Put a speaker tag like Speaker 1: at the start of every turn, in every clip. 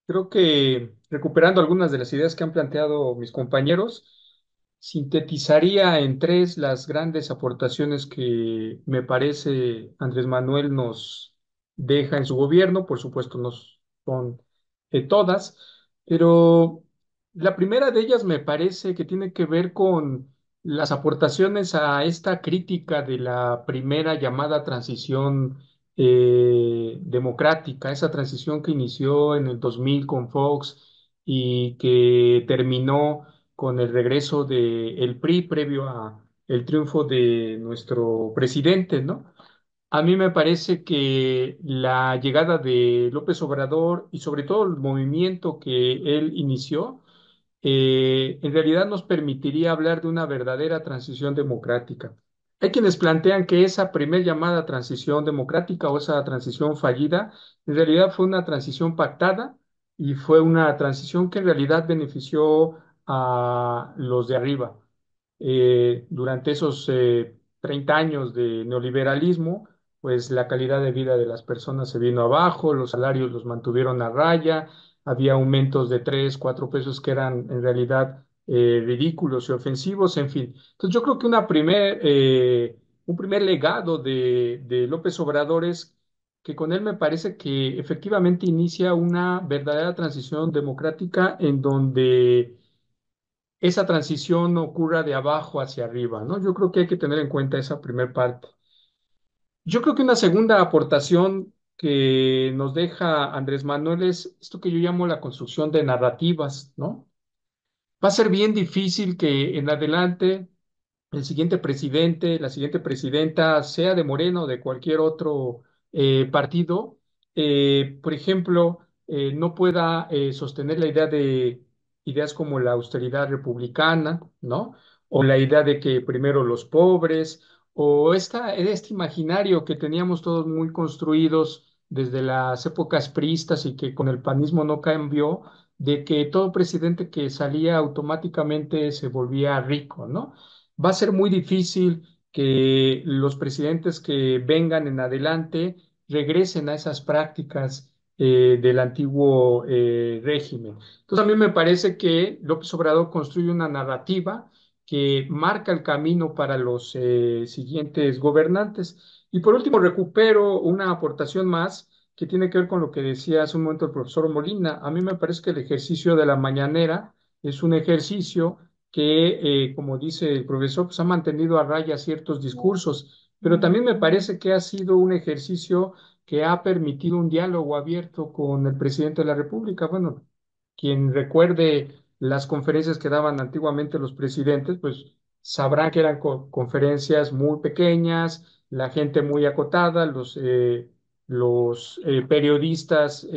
Speaker 1: Creo que recuperando algunas de las ideas que han planteado mis compañeros, sintetizaría en tres las grandes aportaciones que me parece Andrés Manuel nos deja en su gobierno. Por supuesto, no son todas, pero la primera de ellas me parece que tiene que ver con las aportaciones a esta crítica de la primera llamada transición democrática, esa transición que inició en el 2000 con Fox y que terminó con el regreso del PRI previo a el triunfo de nuestro presidente, ¿no? A mí me parece que la llegada de López Obrador y sobre todo el movimiento que él inició, en realidad nos permitiría hablar de una verdadera transición democrática. Hay quienes plantean que esa primer llamada transición democrática o esa transición fallida, en realidad fue una transición pactada y fue una transición que en realidad benefició a los de arriba. Durante esos 30 años de neoliberalismo, pues la calidad de vida de las personas se vino abajo, los salarios los mantuvieron a raya, había aumentos de 3, 4 pesos que eran en realidad ridículos y ofensivos, en fin. Entonces yo creo que un primer legado de López Obrador es que con él me parece que efectivamente inicia una verdadera transición democrática en donde esa transición ocurra de abajo hacia arriba, ¿no? Yo creo que hay que tener en cuenta esa primera parte. Yo creo que una segunda aportación que nos deja Andrés Manuel es esto que yo llamo la construcción de narrativas, ¿no? Va a ser bien difícil que en adelante el siguiente presidente, la siguiente presidenta, sea de Moreno o de cualquier otro partido, por ejemplo, no pueda sostener la idea de ideas como la austeridad republicana, ¿no? O la idea de que primero los pobres, o este imaginario que teníamos todos muy construidos desde las épocas priistas y que con el panismo no cambió, de que todo presidente que salía automáticamente se volvía rico, ¿no? Va a ser muy difícil que los presidentes que vengan en adelante regresen a esas prácticas del antiguo régimen. Entonces, a mí me parece que López Obrador construye una narrativa que marca el camino para los siguientes gobernantes. Y por último, recupero una aportación más que tiene que ver con lo que decía hace un momento el profesor Molina. A mí me parece que el ejercicio de la mañanera es un ejercicio que, como dice el profesor, pues ha mantenido a raya ciertos discursos, pero también me parece que ha sido un ejercicio que ha permitido un diálogo abierto con el presidente de la República. Bueno, quien recuerde las conferencias que daban antiguamente los presidentes, pues sabrán que eran conferencias muy pequeñas, la gente muy acotada, los periodistas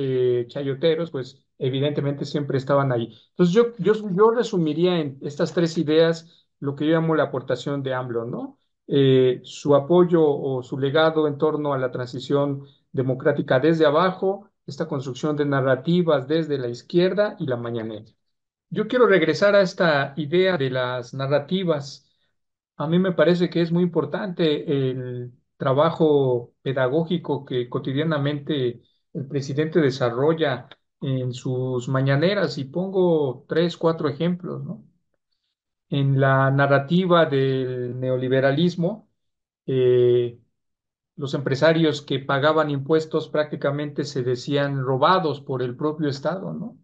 Speaker 1: chayoteros, pues evidentemente siempre estaban ahí. Entonces yo resumiría en estas tres ideas lo que yo llamo la aportación de AMLO, ¿no? Su apoyo o su legado en torno a la transición democrática desde abajo, esta construcción de narrativas desde la izquierda y la mañanera. Yo quiero regresar a esta idea de las narrativas. A mí me parece que es muy importante el trabajo pedagógico que cotidianamente el presidente desarrolla en sus mañaneras y pongo tres, cuatro ejemplos, ¿no? En la narrativa del neoliberalismo, eh, los empresarios que pagaban impuestos prácticamente se decían robados por el propio Estado, ¿no?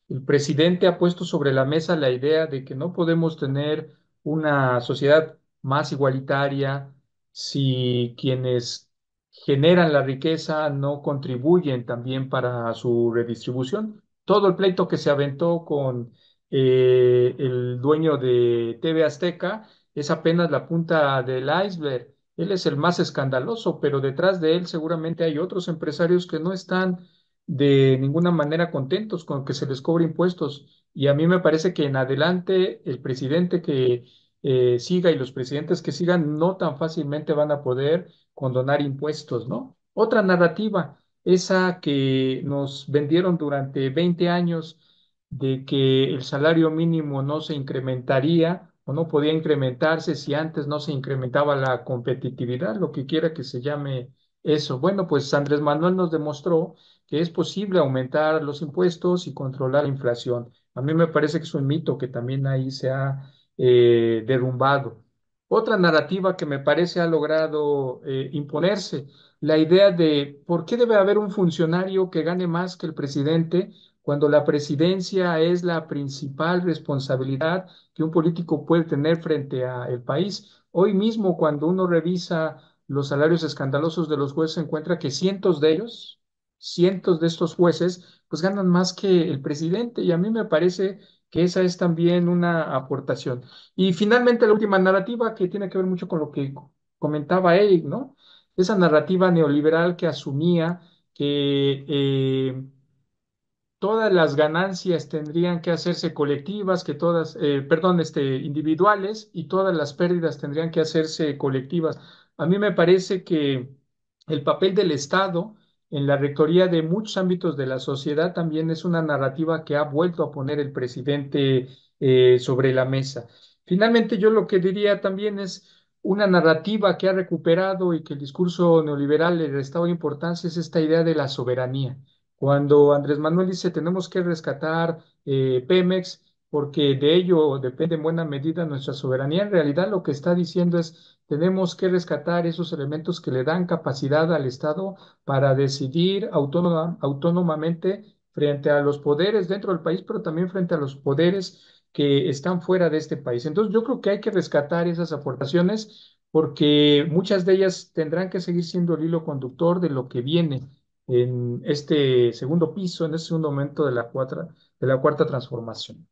Speaker 1: El presidente ha puesto sobre la mesa la idea de que no podemos tener una sociedad más igualitaria si quienes generan la riqueza no contribuyen también para su redistribución. Todo el pleito que se aventó con el dueño de TV Azteca es apenas la punta del iceberg. Él es el más escandaloso, pero detrás de él seguramente hay otros empresarios que no están de ninguna manera contentos con que se les cobre impuestos. Y a mí me parece que en adelante el presidente que siga y los presidentes que sigan no tan fácilmente van a poder condonar impuestos, ¿no? Otra narrativa, esa que nos vendieron durante 20 años de que el salario mínimo no se incrementaría o no podía incrementarse si antes no se incrementaba la competitividad, lo que quiera que se llame eso. Bueno, pues Andrés Manuel nos demostró que es posible aumentar los impuestos y controlar la inflación. A mí me parece que es un mito que también ahí se ha derrumbado. Otra narrativa que me parece ha logrado imponerse, la idea de por qué debe haber un funcionario que gane más que el presidente cuando la presidencia es la principal responsabilidad que un político puede tener frente al país. Hoy mismo, cuando uno revisa los salarios escandalosos de los jueces, se encuentra que cientos de ellos, cientos de estos jueces, pues ganan más que el presidente y a mí me parece que esa es también una aportación. Y finalmente la última narrativa que tiene que ver mucho con lo que comentaba Eric, ¿no? Esa narrativa neoliberal que asumía que todas las ganancias tendrían que hacerse colectivas, que todas, perdón, individuales y todas las pérdidas tendrían que hacerse colectivas. A mí me parece que el papel del Estado en la rectoría de muchos ámbitos de la sociedad también es una narrativa que ha vuelto a poner el presidente sobre la mesa. Finalmente, yo lo que diría también es una narrativa que ha recuperado y que el discurso neoliberal le restaba importancia es esta idea de la soberanía. Cuando Andrés Manuel dice tenemos que rescatar Pemex porque de ello depende en buena medida nuestra soberanía, en realidad lo que está diciendo es tenemos que rescatar esos elementos que le dan capacidad al Estado para decidir autónomamente frente a los poderes dentro del país, pero también frente a los poderes que están fuera de este país. Entonces yo creo que hay que rescatar esas aportaciones porque muchas de ellas tendrán que seguir siendo el hilo conductor de lo que viene en este segundo piso, en este segundo momento de la cuarta transformación.